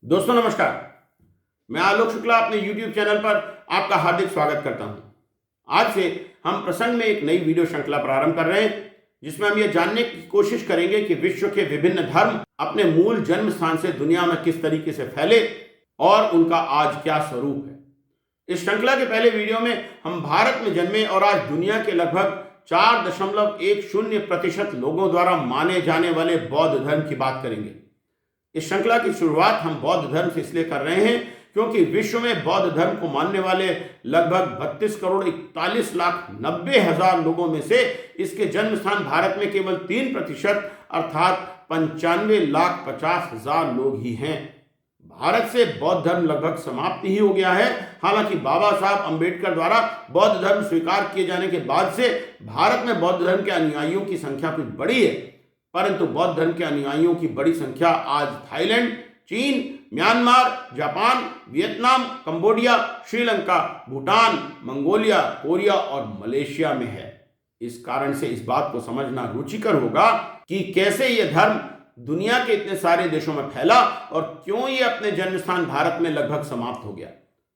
दोस्तों नमस्कार। मैं आलोक शुक्ला अपने YouTube चैनल पर आपका हार्दिक स्वागत करता हूं। आज से हम प्रसंग में एक नई वीडियो श्रृंखला प्रारंभ कर रहे हैं जिसमें हम ये जानने की कोशिश करेंगे कि विश्व के विभिन्न धर्म अपने मूल जन्म स्थान से दुनिया में किस तरीके से फैले और उनका आज क्या स्वरूप है। इस श्रृंखला के पहले वीडियो में हम भारत में जन्मे और आज दुनिया के लगभग 4.10% लोगों द्वारा माने जाने वाले बौद्ध धर्म की बात करेंगे। इस श्रृंखला की शुरुआत हम बौद्ध धर्म से इसलिए कर रहे हैं क्योंकि विश्व में बौद्ध धर्म को मानने वाले लगभग 32,41,90,000 लोगों में से इसके जन्म स्थान भारत में केवल 3% अर्थात 95,50,000 लोग ही हैं। भारत से बौद्ध धर्म लगभग समाप्त ही हो गया है। हालांकि बाबा साहब अंबेडकर द्वारा बौद्ध धर्म स्वीकार किए जाने के बाद से भारत में बौद्ध धर्म के अनुयायियों की संख्या कुछ बढ़ी है, परंतु बौद्ध धर्म के अनुयायियों की बड़ी संख्या आज थाईलैंड, चीन, Myanmar, Japan, Vietnam, Cambodia, Sri Lanka, Bhutan, Mongolia, Korea और मलेशिया में है। इस कारण से इस बात को समझना रुचिकर होगा कि कैसे यह धर्म दुनिया के इतने सारे देशों में फैला और क्यों ये अपने जन्म स्थान भारत में लगभग समाप्त हो गया।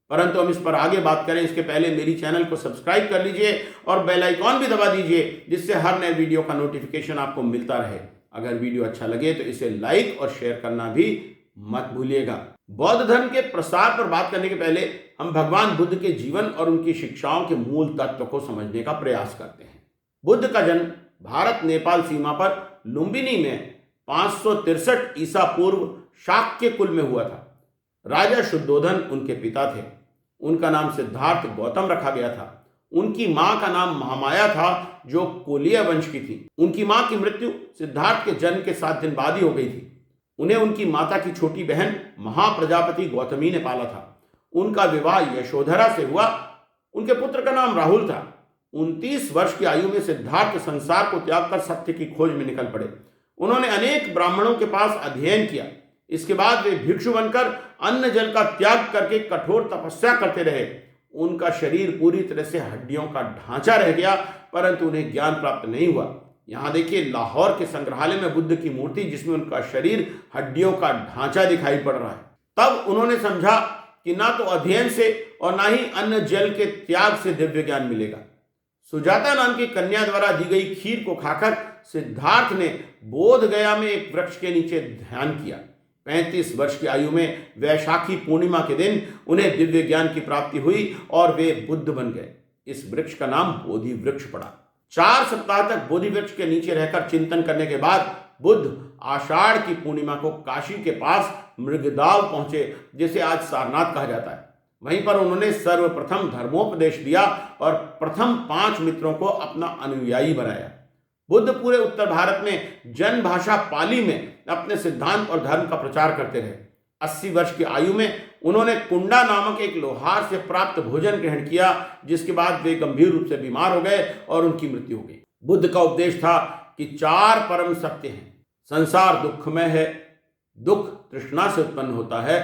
परंतु हम इस पर आगे बात करें इसके पहले मेरी चैनल को सब्सक्राइब कर लीजिए और बेल आइकॉन भी दबा दीजिए जिससे हर नए वीडियो का नोटिफिकेशन आपको मिलता रहे। अगर वीडियो अच्छा लगे तो इसे लाइक और शेयर करना भी मत भूलिएगा। बौद्ध धर्म के प्रसार पर बात करने के पहले हम भगवान बुद्ध के जीवन और उनकी शिक्षाओं के मूल तत्व को समझने का प्रयास करते हैं। बुद्ध का जन्म भारत नेपाल सीमा पर लुम्बिनी में 563 ईसा पूर्व शाक्य कुल में हुआ था। राजा शुद्धोधन उनके पिता थे। उनका नाम सिद्धार्थ गौतम रखा गया था। उनकी मां का नाम महामाया था जो कोलिया वंश की थी। उनकी मां की मृत्यु सिद्धार्थ के जन्म के 7 दिन बाद ही हो गई थी। उन्हें उनकी माता की छोटी बहन महाप्रजापति गौतमी ने पाला था। उनका विवाह यशोधरा से हुआ। उनके पुत्र का नाम राहुल था। 29 वर्ष की आयु में सिद्धार्थ संसार को त्याग कर सत्य की खोज में निकल पड़े। उन्होंने अनेक ब्राह्मणों के पास अध्ययन किया। इसके बाद वे भिक्षु बनकर अन्न जल का त्याग करके कठोर तपस्या करते रहे। उनका शरीर पूरी तरह से हड्डियों का ढांचा रह गया, परंतु उन्हें ज्ञान प्राप्त नहीं हुआ। यहां देखिए लाहौर के संग्रहालय में बुद्ध की मूर्ति जिसमें उनका शरीर हड्डियों का ढांचा दिखाई पड़ रहा है। तब उन्होंने समझा कि ना तो अध्ययन से और ना ही अन्न जल के त्याग से दिव्य ज्ञान मिलेगा। सुजाता नाम की कन्या द्वारा दी गई खीर को खाकर सिद्धार्थ ने बोध गया में एक वृक्ष के नीचे ध्यान किया। 35 वर्ष की आयु में वैशाखी पूर्णिमा के दिन उन्हें दिव्य ज्ञान की प्राप्ति हुई और वे बुद्ध बन गए। इस वृक्ष का नाम बोधि वृक्ष पड़ा। 4 सप्ताह तक बोधि वृक्ष के नीचे रहकर चिंतन करने के बाद बुद्ध आषाढ़ की पूर्णिमा को काशी के पास मृगदाव पहुंचे, जिसे आज सारनाथ कहा जाता है। वहीं पर उन्होंने सर्वप्रथम धर्मोपदेश दिया और प्रथम 5 मित्रों को अपना अनुयायी बनाया। बुद्ध पूरे उत्तर भारत में जन भाषा पाली में अपने सिद्धांत और धर्म का प्रचार करते रहे। 80 वर्ष की आयु में उन्होंने कुंडा नामक एक लोहार से प्राप्त भोजन ग्रहण किया, जिसके बाद वे गंभीर रूप से बीमार हो गए और उनकी मृत्यु हो गई। बुद्ध का उपदेश था कि 4 परम सत्य हैं। संसार दुखमय है, दुख तृष्णा से उत्पन्न होता है,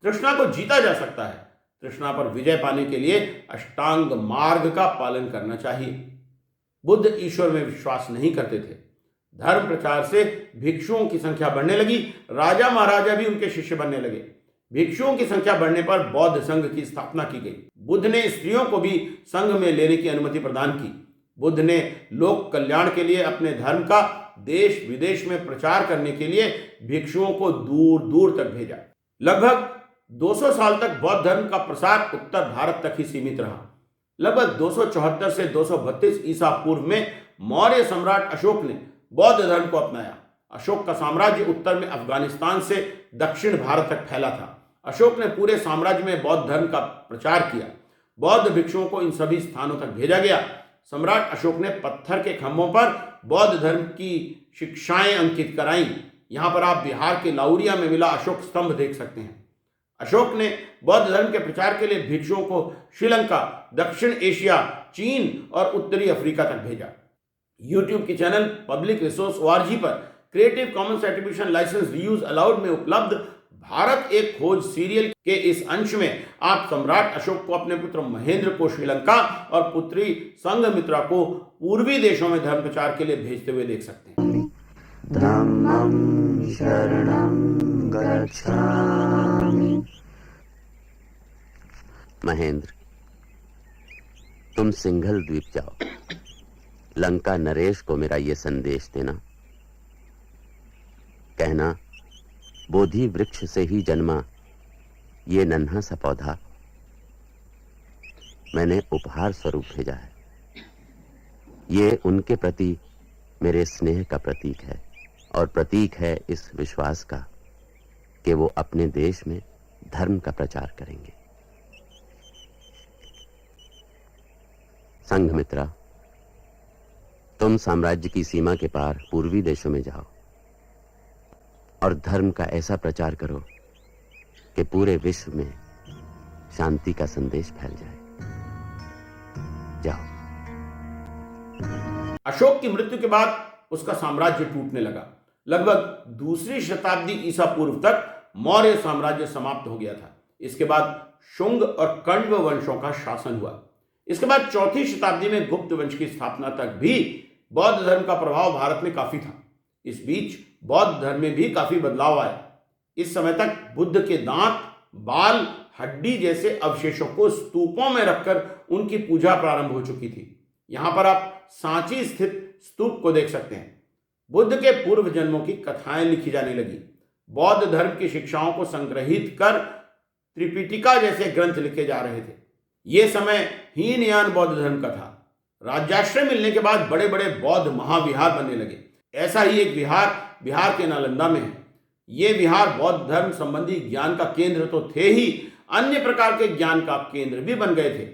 तृष्णा को जीता जा सकता है, तृष्णा पर विजय पाने के लिए अष्टांग मार्ग का पालन करना चाहिए। बुद्ध ईश्वर में विश्वास नहीं करते थे। धर्म प्रचार से भिक्षुओं की संख्या बढ़ने लगी। राजा महाराजा भी उनके शिष्य बनने लगे। भिक्षुओं की संख्या बढ़ने पर बौद्ध संघ की स्थापना की गई। बुद्ध ने स्त्रियों को भी संघ में लेने की अनुमति प्रदान की। बुद्ध ने लोक कल्याण के लिए अपने धर्म का देश विदेश में प्रचार करने के लिए भिक्षुओं को दूर दूर तक भेजा। लगभग 200 साल तक बौद्ध धर्म का प्रसार उत्तर भारत तक ही सीमित रहा। लगभग 274 से 232 ईसा पूर्व में मौर्य सम्राट अशोक ने बौद्ध धर्म को अपनाया। अशोक का साम्राज्य उत्तर में अफगानिस्तान से दक्षिण भारत तक फैला था। अशोक ने पूरे साम्राज्य में बौद्ध धर्म का प्रचार किया। बौद्ध भिक्षुओं को इन सभी स्थानों तक भेजा गया। सम्राट अशोक ने पत्थर के खंभों पर बौद्ध धर्म की शिक्षाएं अंकित कराई। यहां पर आप बिहार के लाउरिया में मिला अशोक स्तंभ देख सकते हैं। अशोक ने बौद्ध धर्म के प्रचार के लिए भिक्षुओं को श्रीलंका, दक्षिण एशिया, चीन और उत्तरी अफ्रीका तक भेजा। YouTube की चैनल पब्लिक रिसोर्स ORG पर creative commons attribution licence reuse allowed में उपलब्ध भारत एक खोज सीरियल के इस अंश में आप सम्राट अशोक को अपने पुत्र महेंद्र को श्रीलंका और पुत्री संघमित्रा को पूर्वी देशों में धर्म प्रचार के लिए भेजते हुए देख सकते हैं। धम्मं शरणं गच्छामि। महेंद्र, तुम सिंघल द्वीप जाओ, लंका नरेश को मेरा ये संदेश देना, कहना बोधि वृक्ष से ही जन्मा ये नन्हा सा पौधा मैंने उपहार स्वरूप भेजा है। ये उनके प्रति मेरे स्नेह का प्रतीक है और प्रतीक है इस विश्वास का कि वो अपने देश में धर्म का प्रचार करेंगे। संघमित्रा, तुम साम्राज्य की सीमा के पार पूर्वी देशों में जाओ और धर्म का ऐसा प्रचार करो कि पूरे विश्व में शांति का संदेश फैल जाए। जाओ। अशोक की मृत्यु के बाद उसका साम्राज्य टूटने लगा। लगभग दूसरी शताब्दी ईसा पूर्व तक मौर्य साम्राज्य समाप्त हो गया था। इसके बाद शुंग और कण्व वंशों का शासन हुआ। इसके बाद चौथी शताब्दी में गुप्त वंश की स्थापना तक भी बौद्ध धर्म का प्रभाव भारत में काफी था। इस बीच बौद्ध धर्म में भी काफी बदलाव आए। इस समय तक बुद्ध के दांत, बाल, हड्डी जैसे अवशेषों को स्तूपों में रखकर उनकी पूजा प्रारंभ हो चुकी थी। यहां पर आप सांची स्थित स्तूप को देख सकते हैं। बुद्ध के पूर्व जन्मों की कथाएं लिखी जाने लगी। बौद्ध धर्म की शिक्षाओं को संग्रहित कर त्रिपिटिका जैसे ग्रंथ लिखे जा रहे थे। यह समय हीनयान बौद्ध धर्म का था। राज्याश्रय मिलने के बाद बड़े बड़े बौद्ध महाविहार बनने लगे। ऐसा ही एक विहार बिहार के नालंदा में है। ये विहार बौद्ध धर्म संबंधी ज्ञान का केंद्र तो थे ही, अन्य प्रकार के ज्ञान का केंद्र भी बन गए थे।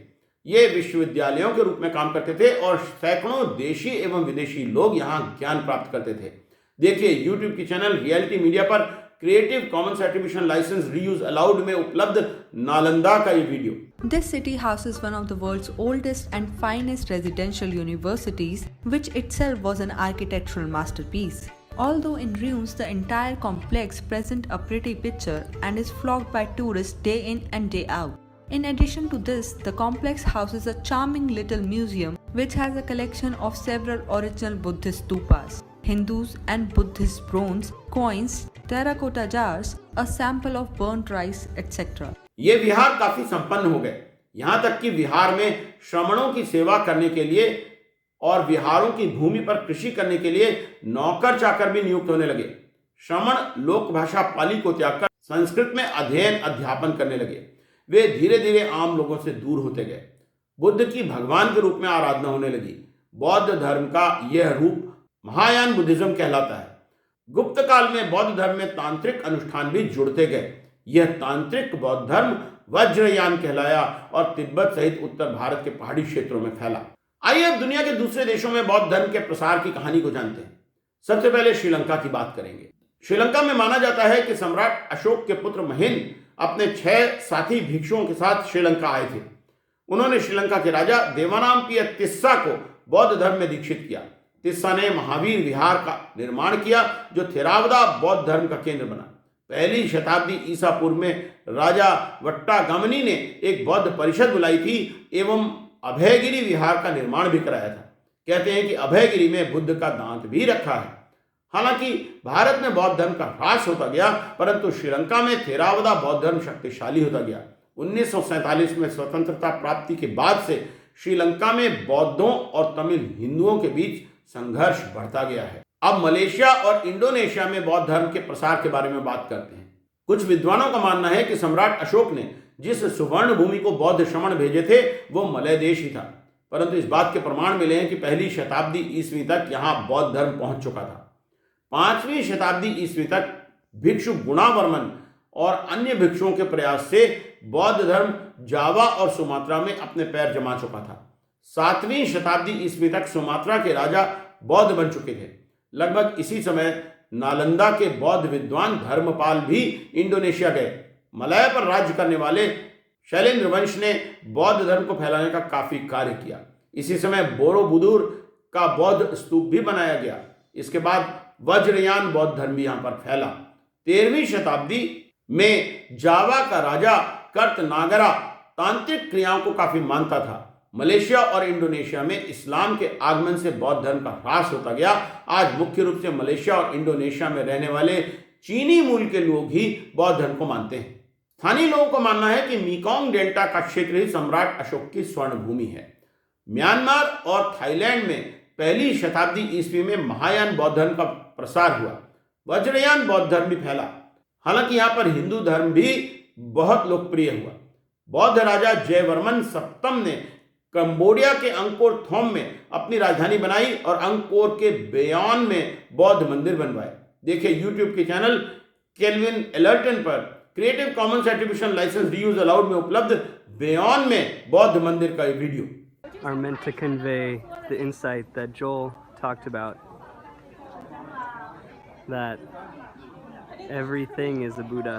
ये विश्वविद्यालयों के रूप में काम करते थे और सैकड़ों देशी एवं विदेशी लोग यहाँ ज्ञान प्राप्त करते थे। देखिए यूट्यूब की चैनल रियलिटी मीडिया पर creative commons attribution licence reuse allowed में उपलब्ध नालंदा का ये video. This city houses one of the world's oldest and finest residential universities, which itself was an architectural masterpiece. Although in ruins, the entire complex presents a pretty picture and is flocked by tourists day in and day out. In addition to this, the complex houses a charming little museum which has a collection of several original Buddhist stupas, Hindus and Buddhist bronze, coins, terracotta jars, a sample of burnt rice, etc. ये विहार काफी संपन्न हो गए। यहाँ तक कि विहार में श्रमणों की सेवा करने के लिए और विहारों की भूमि पर कृषि करने के लिए नौकर चाकर भी नियुक्त होने लगे। श्रमण लोक भाषा पाली को त्याग कर संस्कृत में अध्ययन अध्यापन करने लगे। वे धीरे धीरे आम लोगों से दूर होते गए। बुद्ध की भगवान के रूप में आराधना होने लगी। बौद्ध धर्म का यह रूप महायान बुद्धिज्म कहलाता है। गुप्त काल में बौद्ध धर्म में तांत्रिक अनुष्ठान भी जुड़ते गए। यह तांत्रिक बौद्ध धर्म वज्रयान कहलाया और तिब्बत सहित उत्तर भारत के पहाड़ी क्षेत्रों में फैला। आइए अब दुनिया के दूसरे देशों में बौद्ध धर्म के प्रसार की कहानी को जानते हैं। सबसे पहले श्रीलंका की बात करेंगे। श्रीलंका में माना जाता है कि सम्राट अशोक के पुत्र महेंद्र अपने 6 साथी भिक्षुओं के साथ श्रीलंका आए थे। उन्होंने श्रीलंका के राजा देवानाम्पिय तिस्सा को बौद्ध धर्म में दीक्षित किया। तिस्सा ने महावीर विहार का निर्माण किया जो थेरावदा बौद्ध धर्म का केंद्र बना। पहली शताब्दी ईसा पूर्व में राजा वट्टागमनी ने एक बौद्ध परिषद बुलाई थी एवं अभयगिरी विहार का निर्माण भी कराया था। कहते हैं कि अभयगिरी में बुद्ध का दांत भी रखा है। हालांकि भारत में बौद्ध धर्म का ह्रास होता गया, परंतु श्रीलंका में थेरावदा बौद्ध धर्म शक्तिशाली होता गया। 1947 में स्वतंत्रता प्राप्ति के बाद से श्रीलंका में बौद्धों और तमिल हिंदुओं के बीच संघर्ष बढ़ता गया है। अब मलेशिया और इंडोनेशिया में बौद्ध धर्म के प्रसार के बारे में बात करते हैं। कुछ विद्वानों का मानना है कि सम्राट अशोक ने जिस सुवर्ण भूमि को बौद्ध श्रमण भेजे थे वो मलय देश ही था, परंतु इस बात के प्रमाण मिले हैं कि पहली शताब्दी ईस्वी तक यहाँ बौद्ध धर्म पहुंच चुका था। 5वीं शताब्दी ईस्वी तक भिक्षु गुणावर्मन और अन्य भिक्षुओं के प्रयास से बौद्ध धर्म जावा और सुमात्रा में अपने पैर जमा चुका था। 7वीं शताब्दी ईस्वी तक सुमात्रा के राजा बौद्ध बन चुके थे। लगभग इसी समय नालंदा के बौद्ध विद्वान धर्मपाल भी इंडोनेशिया गए। मलय पर राज्य करने वाले शैलेंद्र वंश ने बौद्ध धर्म को फैलाने का काफी कार्य किया। इसी समय बोरोबुदुर का बौद्ध स्तूप भी बनाया गया। इसके बाद वज्रयान बौद्ध धर्म भी यहाँ पर फैला। 13वीं शताब्दी में जावा का राजा कर्तनागरा तांत्रिक क्रियाओं को काफी मानता था। मलेशिया और इंडोनेशिया में इस्लाम के आगमन से बौद्ध धर्म का ह्रास होता गया। आज मुख्य रूप से मलेशिया और इंडोनेशिया में रहने वाले चीनी मूल के लोग ही बौद्ध धर्म को मानते हैं। स्थानीय लोगों को मानना है कि मीकोंग डेल्टा का क्षेत्र ही सम्राट अशोक की स्वर्ण भूमि है। म्यांमार और थाईलैंड में पहली शताब्दी ईस्वी में महायान बौद्ध धर्म का प्रसार हुआ। वज्रयान बौद्ध धर्म भी फैला। हालांकि यहाँ पर हिंदू धर्म भी बहुत लोकप्रिय हुआ। बौद्ध राजा जयवर्मन सप्तम ने कंबोडिया के अंकोर थोम में अपनी राजधानी बनाई और अंकोर के बेयॉन में बौद्ध मंदिर बनवाए। देखिए यूट्यूब के चैनल केल्विन एलर्टन पर creative commons attribution licence reuse allowed में उपलब्ध बेयॉन में बौद्ध मंदिर का video. Are meant to convey the insight that Joel talked about, that everything is a Buddha,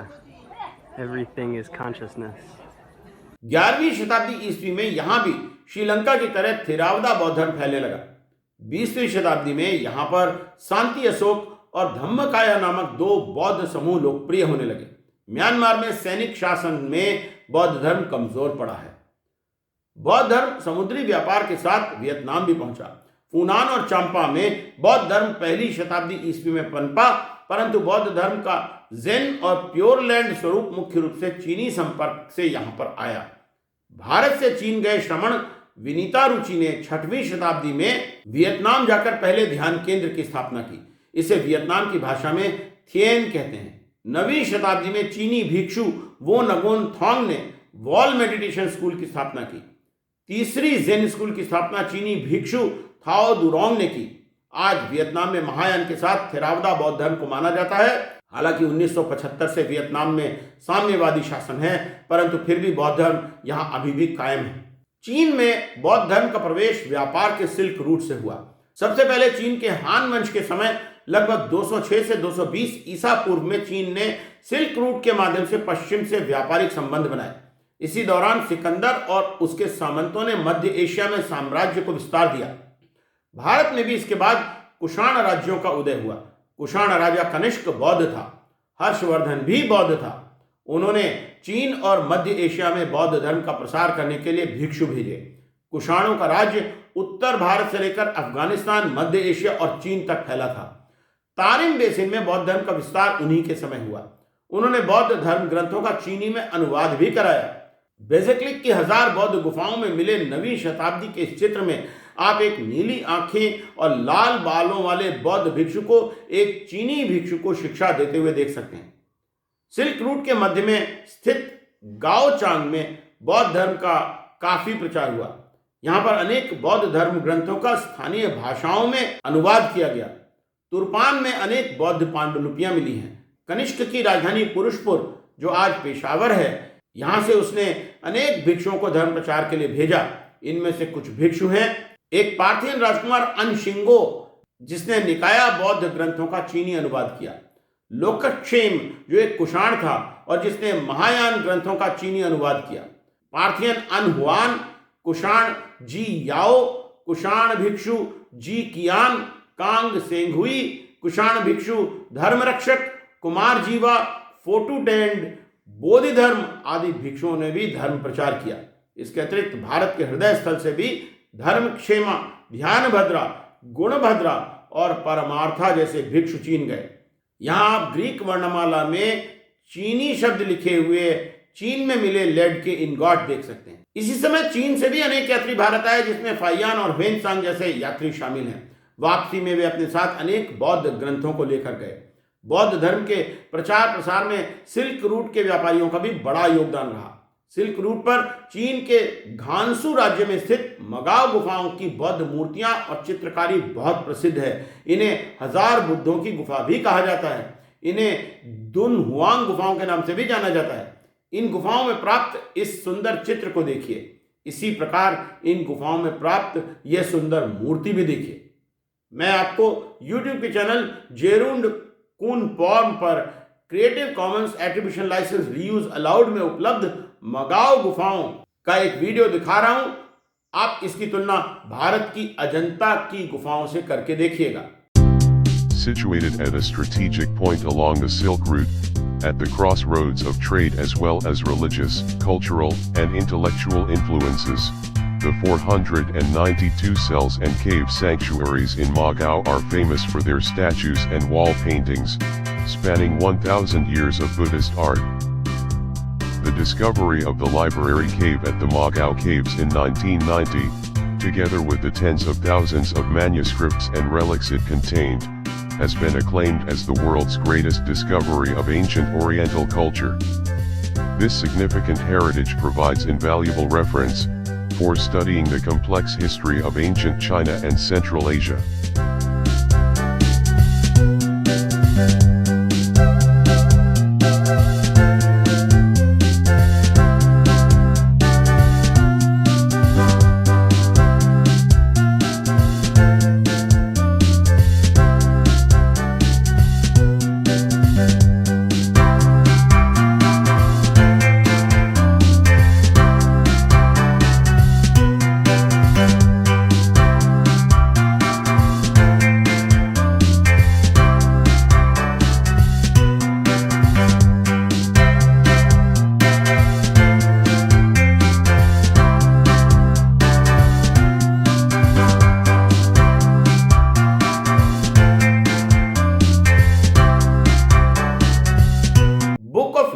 everything is consciousness. 11वीं शताब्दी ईस्वी में यहां भी श्रीलंका की तरह थेरावदा बौद्ध धर्म फैलने लगा। 20वीं शताब्दी में यहां पर शांति अशोक और धम्मकाया नामक दो बौद्ध समूह लोकप्रिय होने लगे। म्यांमार में सैनिक शासन में बौद्ध धर्म कमजोर पड़ा है। बौद्ध धर्म समुद्री व्यापार के साथ वियतनाम भी पहुंचा। फूनान और चांपा में बौद्ध धर्म पहली शताब्दी ईस्वी में पनपा, परंतु बौद्ध धर्म का जेन और प्योरलैंड स्वरूप मुख्य रूप से चीनी संपर्क से यहां पर आया। भारत से चीन गए श्रमण विनीता रुचि ने 6वीं शताब्दी में वियतनाम जाकर पहले ध्यान केंद्र की स्थापना की। इसे वियतनाम की भाषा में थिएन कहते हैं। 9वीं शताब्दी में चीनी भिक्षु वो नगोन थोंग ने वॉल मेडिटेशन स्कूल की स्थापना की। तीसरी जेन स्कूल की स्थापना चीनी भिक्षु थाओ दुरोंग ने की। आज वियतनाम में महायान के साथ थेरावदा बौद्ध धर्म को माना जाता है। हालांकि 1975 से वियतनाम में साम्यवादी शासन है, परंतु फिर भी बौद्ध धर्म यहां अभी भी कायम है। चीन में बौद्ध धर्म का प्रवेश व्यापार के सिल्क रूट से हुआ। सबसे पहले चीन के हान वंश के समय लगभग 206 से 220 ईसा पूर्व में चीन ने सिल्क रूट के माध्यम से पश्चिम से व्यापारिक संबंध बनाए। इसी दौरान सिकंदर और उसके सामंतों ने मध्य एशिया में साम्राज्य को विस्तार दिया। भारत में भी इसके बाद कुषाण राज्यों का उदय हुआ। कुषाण राजा कनिष्क बौद्ध था। हर्षवर्धन भी बौद्ध था। उन्होंने चीन और मध्य एशिया में बौद्ध धर्म का प्रसार करने के लिए भिक्षु भेजे। कुषाणों का राज्य उत्तर भारत से लेकर अफगानिस्तान, मध्य एशिया और चीन तक फैला था। तारिम बेसिन में बौद्ध धर्म का विस्तार उन्हीं के समय हुआ। उन्होंने बौद्ध धर्म ग्रंथों का चीनी में अनुवाद भी कराया। बेज़ेक्लिक की 1000 बौद्ध गुफाओं में मिले 9वीं शताब्दी के इस चित्र में आप एक नीली आंखें और लाल बालों वाले बौद्ध भिक्षु को एक चीनी भिक्षु को शिक्षा देते हुए देख सकते हैं। सिल्क रूट के मध्य में स्थित गाओचांग में बौद्ध धर्म का काफी प्रचार हुआ। यहाँ पर अनेक बौद्ध धर्म ग्रंथों का स्थानीय भाषाओं में अनुवाद किया गया। तुर्पान में अनेक बौद्ध पांडुलिपियां मिली हैं। कनिष्क की राजधानी पुरुषपुर, जो आज पेशावर है, यहां से उसने अनेक भिक्षुओं को धर्म प्रचार के लिए भेजा। इनमें से कुछ भिक्षु हैं एक पार्थियन राजकुमार अनशिंगो, जिसने निकाया बौद्ध ग्रंथों का चीनी अनुवाद किया। लोकक्षेम, जो एक कुषाण था और जिसने महायान ग्रंथों का चीनी अनुवाद किया। पार्थियन अनहुआन, कुषाण जी याओ, कुषाण भिक्षु जी कियान, कांग सेंगहुई, कुषाण भिक्षु धर्मरक्षक, कुमार जीवा, फोटुटेंड, बोधि धर्म आदि भिक्षुओं ने भी धर्म प्रचार किया। इसके अतिरिक्त भारत के हृदय स्थल से भी धर्मक्षेमा, ध्यानभद्रा, गुणभद्रा और परमार्था जैसे भिक्षु चीन गए। यहाँ आप ग्रीक वर्णमाला में चीनी शब्द लिखे हुए चीन में मिले लेड के इनगॉट देख सकते हैं। इसी समय चीन से भी अनेक यात्री भारत आए, जिसमें फाइयान और ह्वेनसांग जैसे यात्री शामिल हैं। वापसी में वे अपने साथ अनेक बौद्ध ग्रंथों को लेकर गए। बौद्ध धर्म के प्रचार प्रसार में सिल्क रूट के व्यापारियों का भी बड़ा योगदान रहा। सिल्क रूट पर चीन के घानसू राज्य में स्थित मगाओ गुफाओं की बौद्ध मूर्तियां और चित्रकारी बहुत प्रसिद्ध है। इन्हें 1000 बुद्धों की गुफा भी कहा जाता है। इन्हें दुन हुआंग गुफाओं के नाम से भी जाना जाता है। इन गुफाओं में प्राप्त इस सुंदर चित्र को देखिए। इसी प्रकार इन गुफाओं में प्राप्त यह सुंदर मूर्ति भी देखिए। मैं आपको YouTube के चैनल जेरुंड कून पॉर्म पर creative commons attribution licence reuse allowed में उपलब्ध मगाओ गुफाओं का एक वीडियो दिखा रहा हूं। आप इसकी तुलना भारत की अजंता की गुफाओं से करके देखिएगा। Situated at a strategic point along the Silk Route, at the crossroads of trade as well as religious, cultural, and intellectual influences, the 492 cells and cave sanctuaries in Magao are famous for their statues and wall paintings, spanning 1,000 years of Buddhist art. discovery of the library cave at the Mogao Caves in 1990, together with the tens of thousands of manuscripts and relics it contained, has been acclaimed as the world's greatest discovery of ancient Oriental culture. This significant heritage provides invaluable reference for studying the complex history of ancient China and Central Asia.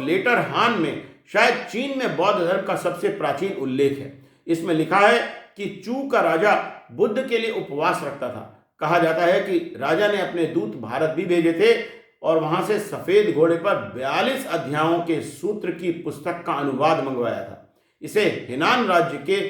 Later Han में शायद चीन में बौद्ध धर्म का सबसे प्राचीन उल्लेख है। इसमें लिखा है कि चू का राजा बुद्ध के लिए उपवास रखता था। कहा जाता है कि राजा ने अपने दूत भारत भी भेजे थे और वहां से सफेद घोड़े पर 42 अध्यायों के सूत्र की पुस्तक का अनुवाद मंगवाया था। इसे हेनान राज्य के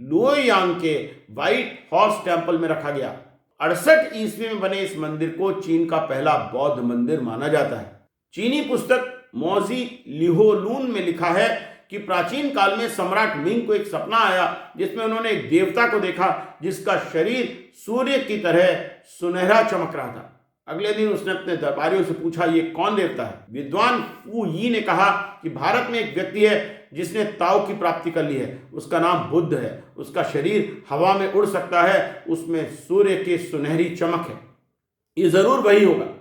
लुओयांग के व्हाइट हॉर्स टेम्पल में रखा गया। 68 ईस्वी में बने इस मंदिर को चीन का पहला बौद्ध मंदिर माना जाता है। चीनी पुस्तक मोजी लिहोलून में लिखा है कि प्राचीन काल में सम्राट मिंग को एक सपना आया जिसमें उन्होंने एक देवता को देखा जिसका शरीर सूर्य की तरह सुनहरा चमक रहा था। अगले दिन उसने अपने दरबारियों से पूछा, ये कौन देवता है? विद्वान फू यी ने कहा कि भारत में एक व्यक्ति है जिसने ताओ की प्राप्ति कर ली है। उसका नाम बुद्ध है। उसका शरीर हवा में उड़ सकता है, उसमें सूर्य की सुनहरी चमक है। ये जरूर वही होगा।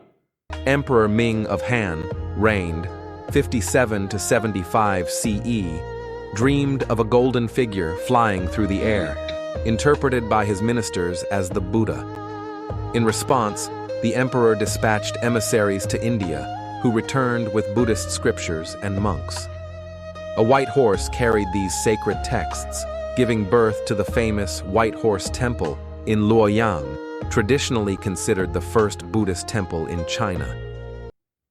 Emperor Ming of Han reigned 57 to 75 CE, dreamed of a golden figure flying through the air, interpreted by his ministers as the Buddha. In response, the emperor dispatched emissaries to India, who returned with Buddhist scriptures and monks. A white horse carried these sacred texts, giving birth to the famous White Horse Temple in Luoyang, traditionally considered the first Buddhist temple in China.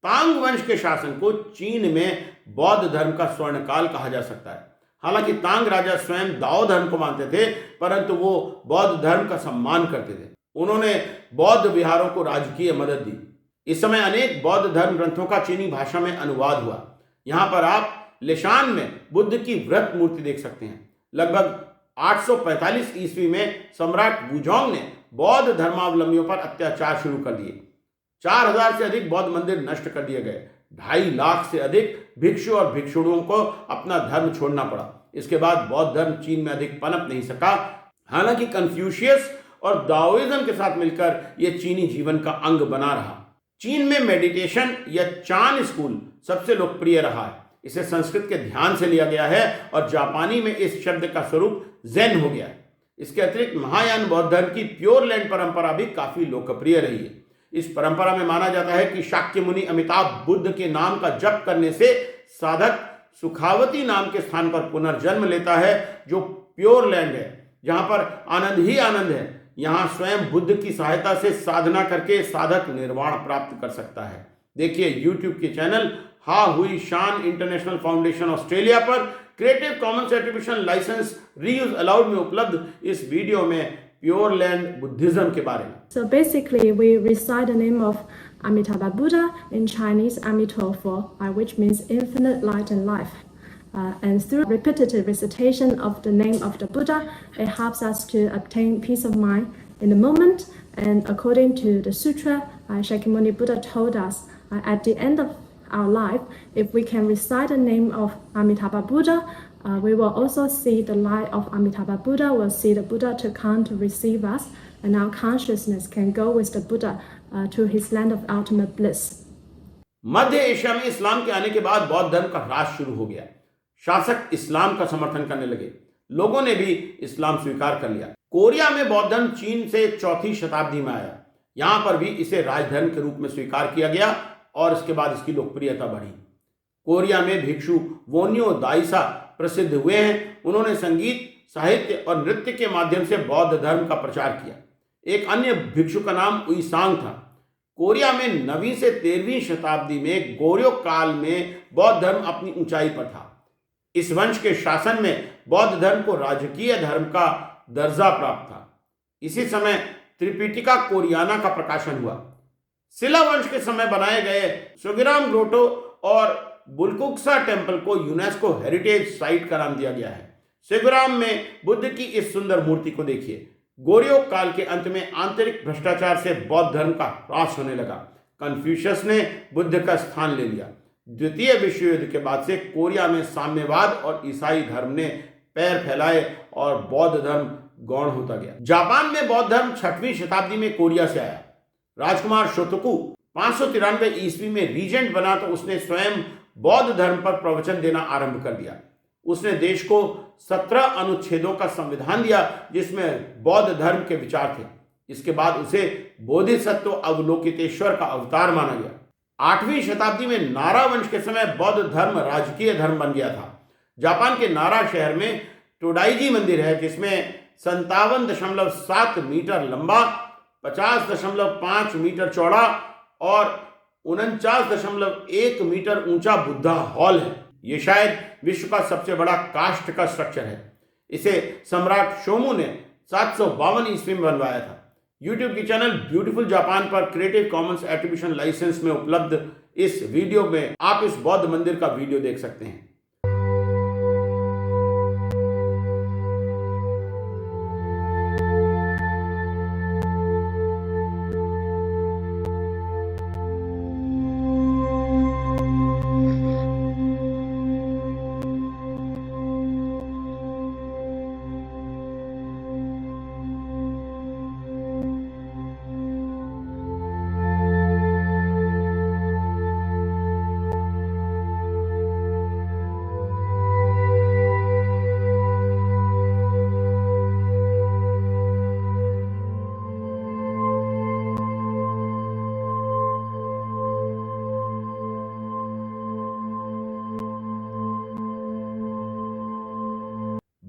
तांग वंश के शासन को चीन में बौद्ध धर्म का स्वर्णकाल कहा जा सकता है। हालांकि तांग राजा स्वयं दाओ धर्म को मानते थे, परंतु वो बौद्ध धर्म का सम्मान करते थे। उन्होंने बौद्ध विहारों को राजकीय मदद दी। इस समय अनेक बौद्ध धर्म ग्रंथों का चीनी भाषा में अनुवाद हुआ। यहाँ पर आप लिशान में बुद्ध की व्रत मूर्ति देख सकते हैं। लगभग 845 ईस्वी में सम्राट वुजोंग ने बौद्ध धर्मावलंबियों पर अत्याचार शुरू कर दिए। 4000 से अधिक बौद्ध मंदिर नष्ट कर दिए गए। 2.5 लाख से अधिक भिक्षु और भिक्षुणियों को अपना धर्म छोड़ना पड़ा। इसके बाद बौद्ध धर्म चीन में अधिक पनप नहीं सका। हालांकि कन्फ्यूशियस और दाओइज्म के साथ मिलकर यह चीनी जीवन का अंग बना रहा। चीन में मेडिटेशन या चान स्कूल सबसे लोकप्रिय रहा है। इसे संस्कृत के ध्यान से लिया गया है और जापानी में इस शब्द का स्वरूप ज़ेन हो गया है। इसके अतिरिक्त महायान बौद्ध धर्म की प्योर लैंड परंपरा भी काफी लोकप्रिय रही है। इस परंपरा में माना जाता है कि शाक्य मुनि अमिताभ बुद्ध के नाम का जप करने से साधक सुखावती नाम के स्थान पर पुनर्जन्म लेता है, जो प्योर लैंड है, जहां पर आनंद ही आनंद है। यहां स्वयं बुद्ध की सहायता से साधना करके साधक निर्वाण प्राप्त कर सकता है। देखिए YouTube के चैनल हा हुई शान इंटरनेशनल फाउंडेशन ऑस्ट्रेलिया पर creative commons attribution licence reuse allowed में उपलब्ध इस वीडियो में प्योर लैंड बुद्धिज्म के बारे में। So basically we recite the name of Amitabha Buddha, in Chinese Amitofo, which means infinite light and life. And through repetitive recitation of the name of the Buddha, it helps us to obtain peace of mind in the moment. And according to the sutra, Shakyamuni Buddha told us at the end of our life, if we can recite the name of Amitabha Buddha, we will also see the light of Amitabha Buddha, we'll see the Buddha to come to receive us, and our consciousness can go with the Buddha to his land of ultimate bliss. Madhya Asia में इस्लाम के आने के बाद बौद्ध धर्म का ह्रास शुरू हो गया। शासक इस्लाम का समर्थन करने लगे। लोगों ने भी इस्लाम स्वीकार कर लिया। कोरिया में बौद्ध धर्म चीन से 4वीं शताब्दी में आया। यहाँ पर भी इसे राजधर्म के रूप में स्वीकार किया गया और इसके बाद इसकी लोकप्रियता बढ़ी। कोरिया में भिक्षु वोन्यो दाइसा प्रसिद्ध हुए हैं। उन्होंने संगीत, साहित्य और नृत्य के माध्यम से बौद्ध धर्म का प्रचार किया। एक अन्य भिक्षु का नाम उईसांग था। कोरिया में 9वीं से 13वीं शताब्दी में गोर्यो काल में बौद्ध धर्म अपनी ऊंचाई पर था। इस वंश के शासन में बौद्ध धर्म को राजकीय धर्म का दर्जा प्राप्त था। इसी समय त्रिपिटिका कोरियाना का प्रकाशन हुआ। शिला वंश के समय बनाए गए सोगिराम ग्रोटो और बुलकुक्सा टेम्पल को यूनेस्को हेरिटेज साइट का नाम दिया गया है। सोगिराम में बुद्ध की इस सुंदर मूर्ति को देखिए। गोर्यो काल के अंत में आंतरिक भ्रष्टाचार से बौद्ध धर्म का ह्रास होने लगा। कन्फ्यूशियस ने बुद्ध का स्थान ले लिया। द्वितीय विश्व युद्ध के बाद से कोरिया में साम्यवाद और ईसाई धर्म ने पैर फैलाए और बौद्ध धर्म गौण होता गया। जापान में बौद्ध धर्म 6वीं शताब्दी में कोरिया से आया। राजकुमार शोतोकु 593 ईस्वी में रीजेंट बना तो उसने स्वयं बौद्ध धर्म पर प्रवचन देना आरंभ कर दिया। उसने देश को 17 अनुच्छेदों का संविधान दिया जिसमें बौद्ध धर्म के विचार थे। इसके बाद उसे बोधिसत्व अवलोकितेश्वर का अवतार माना गया। 8वीं शताब्दी में नारा वंश के समय बौद्ध धर्म राजकीय धर्म बन गया था। जापान के नारा शहर में टोडाइजी मंदिर है जिसमें 57.7 मीटर लंबा, 50.5 मीटर चौड़ा और 49.1 मीटर ऊंचा बुद्धा हॉल है। यह शायद विश्व का सबसे बड़ा काष्ठ का स्ट्रक्चर है। इसे सम्राट शोमू ने 752 ईस्वी में बनवाया था। YouTube की चैनल ब्यूटीफुल जापान पर क्रिएटिव कॉमन्स एट्रीब्यूशन लाइसेंस में उपलब्ध इस वीडियो में आप इस बौद्ध मंदिर का वीडियो देख सकते हैं।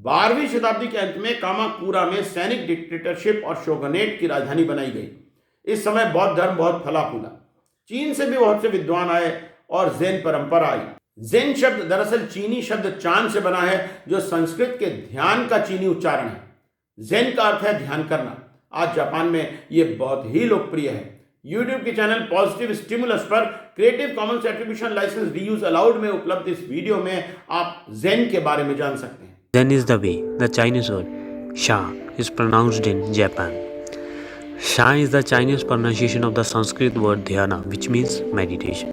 12वीं शताब्दी के अंत में कामाकुरा में सैनिक डिक्टेटरशिप और शोगनेट की राजधानी बनाई गई। इस समय बौद्ध धर्म बहुत फला फूला। चीन से भी बहुत से विद्वान आए और ज़ेन परंपरा आई। ज़ेन शब्द दरअसल चीनी शब्द चान से बना है जो संस्कृत के ध्यान का चीनी उच्चारण है। ज़ेन का अर्थ है ध्यान करना। आज जापान में यह बहुत ही लोकप्रिय है। YouTube के चैनल पॉजिटिव स्टिमुलस पर creative commons attribution licence reuse allowed में उपलब्ध इस वीडियो में आप ज़ेन के बारे में जान सकते हैं। Zen is the way. The Chinese word Sha is pronounced in Japan. Sha is the Chinese pronunciation of the Sanskrit word dhyana, which means meditation.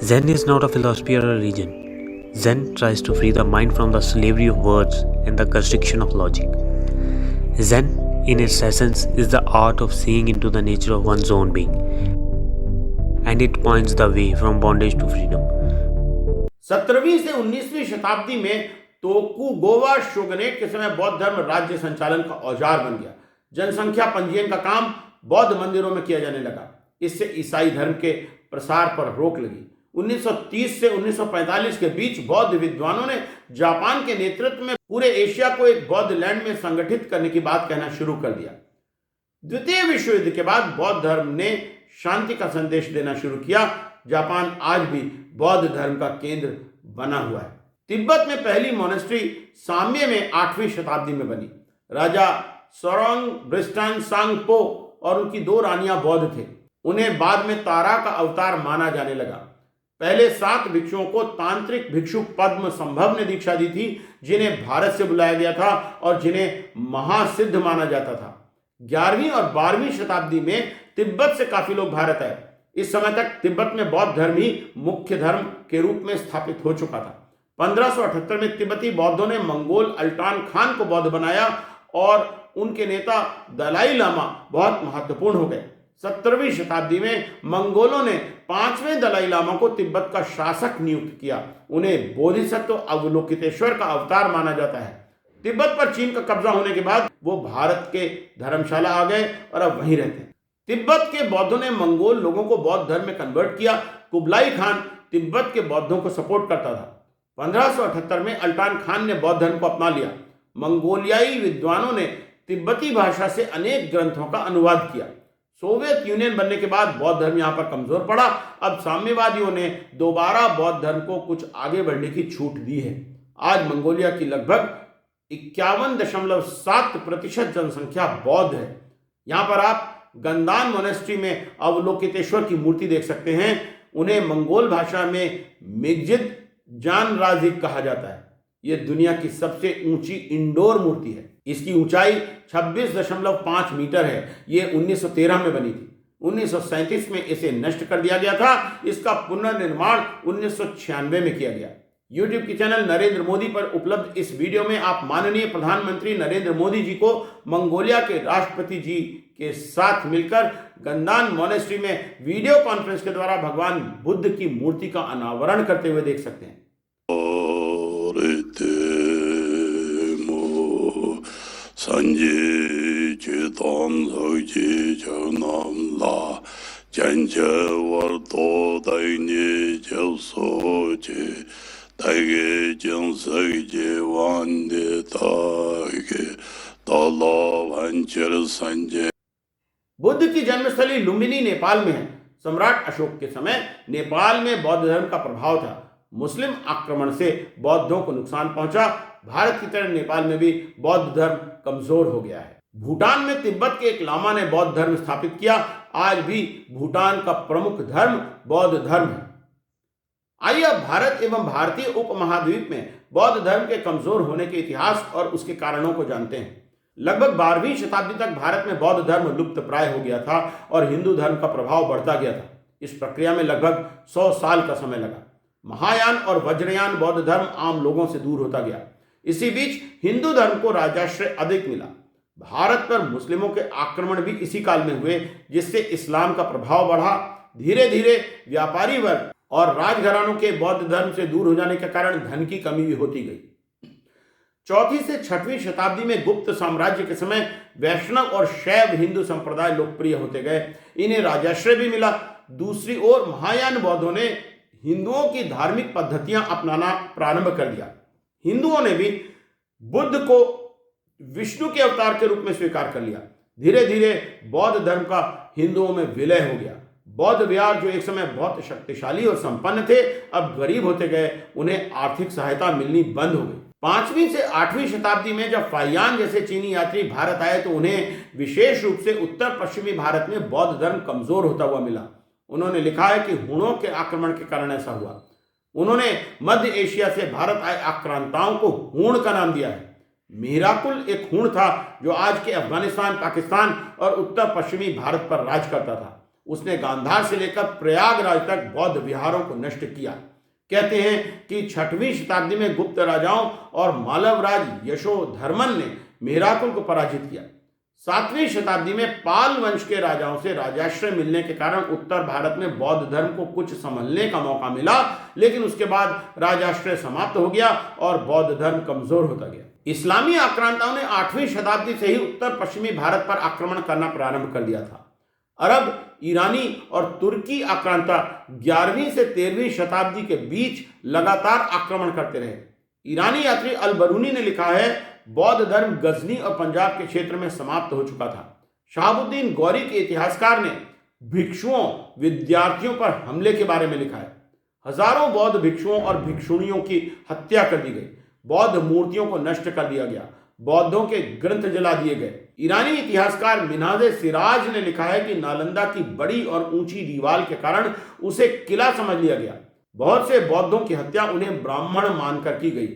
Zen is not a philosophy or a religion. Zen tries to free the mind from the slavery of words and the constriction of logic. Zen, in its essence, is the art of seeing into the nature of one's own being, and it points the way from bondage to freedom. 17वीं से 19वीं शताब्दी में तोकुगोवा shogunate के समय बौद्ध धर्म राज्य संचालन का औजार बन गया। जनसंख्या पंजीयन का काम बौद्ध मंदिरों में किया जाने लगा। इससे ईसाई धर्म के प्रसार पर रोक लगी। 1930 से 1945 के बीच बौद्ध विद्वानों ने जापान के नेतृत्व में पूरे एशिया को एक बौद्ध लैंड में संगठित करने की बात कहना शुरू कर दिया। द्वितीय विश्व युद्ध के बाद बौद्ध धर्म ने शांति का संदेश देना शुरू किया। जापान आज भी बौद्ध धर्म का केंद्र बना हुआ है। तिब्बत में पहली मोनेस्ट्री साम्य में 8वीं शताब्दी में बनी। राजा सोरोंग ब्रिस्टान सांगपो और उनकी 2 रानियां बौद्ध थे। उन्हें बाद में तारा का अवतार माना जाने लगा। पहले 7 भिक्षुओं को तांत्रिक भिक्षु पद्म संभव ने दीक्षा दी थी, जिन्हें भारत से बुलाया गया था और जिन्हें महासिद्ध माना जाता था। 11वीं और 12वीं शताब्दी में तिब्बत से काफी लोग भारत आए। इस समय तक तिब्बत में बौद्ध धर्म ही मुख्य धर्म के रूप में स्थापित हो चुका था। 1578 में तिब्बती बौद्धों ने मंगोल अल्टान खान को बौद्ध बनाया और उनके नेता दलाई लामा बहुत महत्वपूर्ण हो गए। 17वीं शताब्दी में मंगोलों ने 5वें दलाई लामा को तिब्बत का शासक नियुक्त किया। उन्हें बोधिसत्व अवलोकितेश्वर का अवतार माना जाता है। तिब्बत पर चीन का कब्जा होने के बाद वो भारत के धर्मशाला आ गए और अब वहीं रहते हैं। तिब्बत के बौद्धों ने मंगोल लोगों को बौद्ध धर्म में कन्वर्ट किया। कुबलाई खान तिब्बत के बौद्धों को सपोर्ट करता था। 1578 में अल्टान खान ने बौद्ध धर्म को अपना लिया। मंगोलियाई विद्वानों ने तिब्बती भाषा से अनेक ग्रंथों का अनुवाद किया। सोवियत यूनियन बनने के बाद बौद्ध धर्म यहाँ पर कमजोर पड़ा। अब साम्यवादियों ने दोबारा बौद्ध धर्म को कुछ आगे बढ़ने की छूट दी है। आज मंगोलिया की लगभग 51.7% जनसंख्या बौद्ध है। यहाँ पर आप गंदान मोनेस्ट्री में अवलोकितेश्वर की मूर्ति देख सकते हैं। उन्हें मंगोल भाषा में मिग्जिद जानराजिक कहा जाता है। यह दुनिया की सबसे ऊंची इंडोर मूर्ति है। इसकी ऊंचाई 26.5 मीटर है। यह 1913 में बनी थी। 1937 में इसे नष्ट कर दिया गया था। इसका पुनर्निर्माण 1996 में किया गया। YouTube के चैनल नरेंद्र मोदी पर उपलब्ध इस वीडियो में आप माननीय प्रधानमंत्री नरेंद्र मोदी जी को मंगोलिया के राष्ट्रपति जी के साथ मिलकर गंदान मोनेस्ट्री में वीडियो कॉन्फ्रेंस के द्वारा भगवान बुद्ध की मूर्ति का अनावरण करते हुए देख सकते हैं। बुद्ध की जन्मस्थली लुम्बिनी नेपाल में है। सम्राट अशोक के समय नेपाल में बौद्ध धर्म का प्रभाव था। मुस्लिम आक्रमण से बौद्धों को नुकसान पहुंचा। भारत की तरह नेपाल में भी बौद्ध धर्म कमजोर हो गया है। भूटान में तिब्बत के एक लामा ने बौद्ध धर्म स्थापित किया। आज भी भूटान का प्रमुख धर्म बौद्ध धर्म है। आइए अब भारत एवं भारतीय उपमहाद्वीप में बौद्ध धर्म के कमजोर होने के इतिहास और उसके कारणों को जानते हैं। लगभग 12वीं शताब्दी तक भारत में बौद्ध धर्म लुप्त प्राय हो गया था और हिंदू धर्म का प्रभाव बढ़ता गया था। इस प्रक्रिया में लगभग 100 साल का समय लगा। महायान और वज्रयान बौद्ध धर्म आम लोगों से दूर होता गया। इसी बीच हिंदू धर्म को राजाश्रय अधिक मिला। भारत पर मुस्लिमों के आक्रमण भी इसी काल में हुए, जिससे इस्लाम का प्रभाव बढ़ा। धीरे धीरे व्यापारी वर्ग और राजघरानों के बौद्ध धर्म से दूर हो जाने के कारण धन की कमी भी होती गई। 4वीं से 6वीं शताब्दी में गुप्त साम्राज्य के समय वैष्णव और शैव हिंदू संप्रदाय लोकप्रिय होते गए। इन्हें राजाश्रय भी मिला। दूसरी ओर महायान बौद्धों ने हिंदुओं की धार्मिक पद्धतियां अपनाना प्रारंभ कर दिया। हिंदुओं ने भी बुद्ध को विष्णु के अवतार के रूप में स्वीकार कर लिया। धीरे धीरे बौद्ध धर्म का हिंदुओं में विलय हो गया। बौद्ध विहार जो एक समय बहुत शक्तिशाली और संपन्न थे, अब गरीब होते गए। उन्हें आर्थिक सहायता मिलनी बंद हो गई। 5वीं से 8वीं शताब्दी में जब फाहियान जैसे चीनी यात्री भारत आए तो उन्हें विशेष रूप से उत्तर पश्चिमी भारत में बौद्ध धर्म कमजोर होता हुआ मिला। उन्होंने लिखा है कि हूणों के आक्रमण के कारण ऐसा हुआ। उन्होंने मध्य एशिया से भारत आए आक्रांताओं को हूण का नाम दिया है। मीराकुल एक हूण था जो आज के अफगानिस्तान, पाकिस्तान और उत्तर पश्चिमी भारत पर राज करता था। उसने गांधार से लेकर प्रयागराज तक बौद्ध विहारों को नष्ट किया। कहते हैं कि 6वीं शताब्दी में गुप्त राजाओं और मालवराज यशोधर्मन ने मीराकुल को पराजित किया। 7वीं शताब्दी में पाल वंश के राजाओं से राजाश्रय मिलने के कारण उत्तर भारत में बौद्ध धर्म को कुछ संभलने का मौका मिला, लेकिन उसके बाद राजाश्रय समाप्त हो गया और बौद्ध धर्म कमजोर होता गया। इस्लामी आक्रांताओं ने 8वीं शताब्दी से ही उत्तर पश्चिमी भारत पर आक्रमण करना प्रारंभ कर दिया था। अरब, ईरानी और तुर्की आक्रांता 11वीं से 13वीं शताब्दी के बीच लगातार आक्रमण करते रहे। ईरानी यात्री अल बरूनी ने लिखा है, बौद्ध धर्म गजनी और पंजाब के क्षेत्र में समाप्त हो चुका था। शहाबुद्दीन गौरी के इतिहासकार ने भिक्षुओं, विद्यार्थियों पर हमले के बारे में लिखा है। हजारों बौद्ध भिक्षुओं और भिक्षुणियों की हत्या कर दी गई। बौद्ध मूर्तियों को नष्ट कर दिया गया। बौद्धों के ग्रंथ जला दिए गए। ईरानी इतिहासकार मिन्हाज सिराज ने लिखा है कि नालंदा की बड़ी और ऊंची दीवार के कारण उसे किला समझ लिया गया। बहुत से बौद्धों की हत्या उन्हें ब्राह्मण मानकर की गई।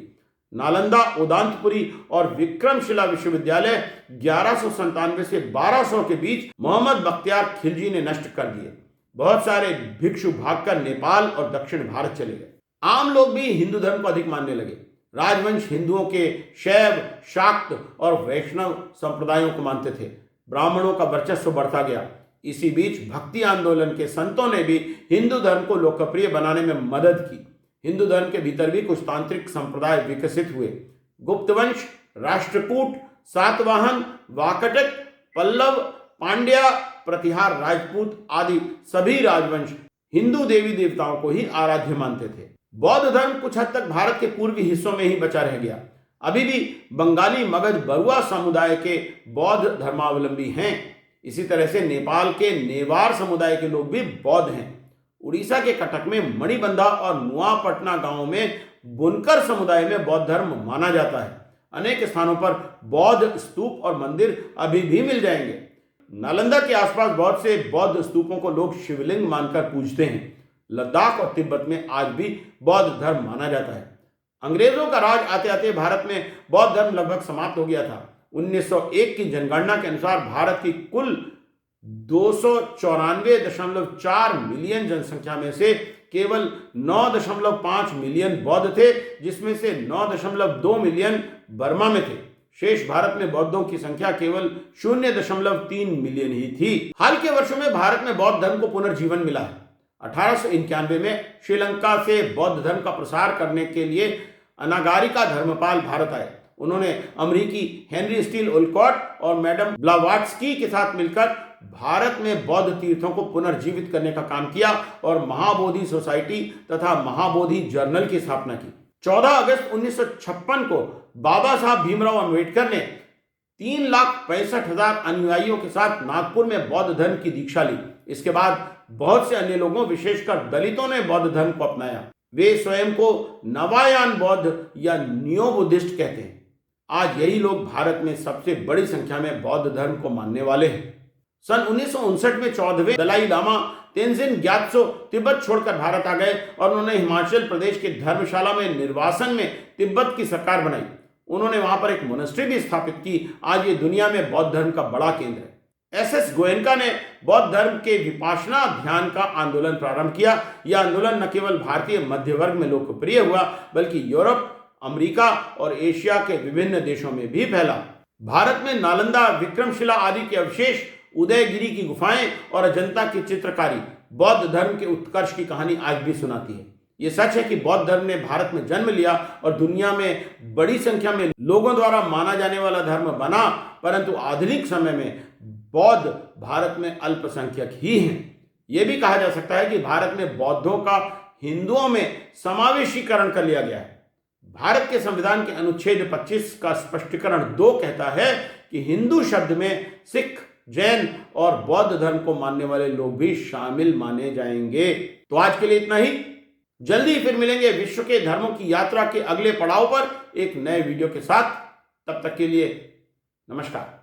नालंदा, उदांतपुरी और विक्रमशिला विश्वविद्यालय 1197 से 1200 के बीच मोहम्मद बख्तियार खिलजी ने नष्ट कर दिए। बहुत सारे भिक्षु भागकर नेपाल और दक्षिण भारत चले गए। आम लोग भी हिंदू धर्म को अधिक मानने लगे। राजवंश हिंदुओं के शैव, शाक्त और वैष्णव संप्रदायों को मानते थे। ब्राह्मणों का वर्चस्व बढ़ता गया। इसी बीच भक्ति आंदोलन के संतों ने भी हिंदू धर्म को लोकप्रिय बनाने में मदद की। हिंदू धर्म के भीतर भी कुछ तांत्रिक संप्रदाय विकसित हुए। गुप्तवंश, राष्ट्रकूट, सातवाहन, वाकटक, पल्लव, पांड्या, प्रतिहार राजपूत आदि सभी राजवंश हिंदू देवी देवताओं को ही आराध्य मानते थे। बौद्ध धर्म कुछ हद तक भारत के पूर्वी हिस्सों में ही बचा रह गया। अभी भी बंगाली मगध बरुआ समुदाय के बौद्ध धर्मावलंबी हैं। इसी तरह से नेपाल के नेवार समुदाय के लोग भी बौद्ध हैं। उड़ीसा के कटक में मणिबंधा और नुआपटना गांवों में बुनकर समुदाय में बौद्ध धर्म माना जाता है। अनेक स्थानों पर बौद्ध स्तूप और मंदिर अभी भी मिल जाएंगे। नालंदा के आसपास बहुत से बौद्ध स्तूपों को लोग शिवलिंग मानकर पूजते हैं। लद्दाख और तिब्बत में आज भी बौद्ध धर्म माना जाता है। अंग्रेजों का राज आते आते भारत में बौद्ध धर्म लगभग समाप्त हो गया था। 1901 की जनगणना के अनुसार भारत की कुल 294.4 मिलियन जनसंख्या में से केवल 9.5 मिलियन बौद्ध थे, जिसमें से 9.2 मिलियन बर्मा में थे। शेष भारत में बौद्धों की संख्या केवल 0.3 मिलियन ही थी। हाल के वर्षों में भारत में बौद्ध धर्म को पुनर्जीवन मिला है। 1891 में श्रीलंका से बौद्ध धर्म का प्रसार करने के लिए अनागारिका धर्मपाल भारत आए। उन्होंने अमेरिकी हेनरी स्टील ओलकॉट और मैडम ब्लावाट्स्की के साथ मिलकर भारत में बौद्ध तीर्थों को पुनर्जीवित करने का काम किया और महाबोधि सोसाइटी तथा महाबोधि जर्नल की स्थापना की। 14 अगस्त 1956 को बाबा साहब भीमराव अंबेडकर ने 3,65,000 अनुयायियों के साथ नागपुर में बौद्ध धर्म की दीक्षा ली। इसके बाद बहुत से अन्य लोगों, विशेषकर दलितों ने बौद्ध धर्म को अपनाया। वे स्वयं को नवायान बौद्ध या नियो बुद्धिस्ट कहते हैं। आज यही लोग भारत में सबसे बड़ी संख्या में बौद्ध धर्म को मानने वाले हैं। सन 1959 में 14वें दलाई लामा तेंजिन ग्यात्सो तिब्बत छोड़कर भारत आ गए और उन्होंने हिमाचल प्रदेश के धर्मशाला में निर्वासन में तिब्बत की सरकार बनाई। उन्होंने वहां पर एक मोनेस्ट्री भी स्थापित की। आज ये दुनिया में बौद्ध धर्म का बड़ा केंद्र है। एस गोयनका ने बौद्ध धर्म के विपासना ध्यान का आंदोलन प्रारंभ किया। यह आंदोलन न केवल भारतीय मध्य वर्ग में लोकप्रिय हुआ, बल्कि यूरोप, अमेरिका और एशिया के विभिन्न देशों में भी फैला। भारत में नालंदा, विक्रमशिला आदि के अवशेष, उदयगिरी की गुफाएं और अजंता की चित्रकारी बौद्ध धर्म के उत्कर्ष की कहानी आज भी सुनाती है। ये सच है कि बौद्ध धर्म ने भारत में जन्म लिया और दुनिया में बड़ी संख्या में लोगों द्वारा माना जाने वाला धर्म बना, परंतु आधुनिक समय में बौद्ध भारत में अल्पसंख्यक ही हैं। यह भी कहा जा सकता है कि भारत में बौद्धों का हिंदुओं में समावेशीकरण कर लिया गया है। भारत के संविधान के अनुच्छेद 25 का स्पष्टीकरण 2 कहता है कि हिंदू शब्द में सिख, जैन और बौद्ध धर्म को मानने वाले लोग भी शामिल माने जाएंगे। तो आज के लिए इतना ही। जल्दी फिर मिलेंगे विश्व के धर्मों की यात्रा के अगले पड़ाव पर एक नए वीडियो के साथ। तब तक के लिए नमस्कार।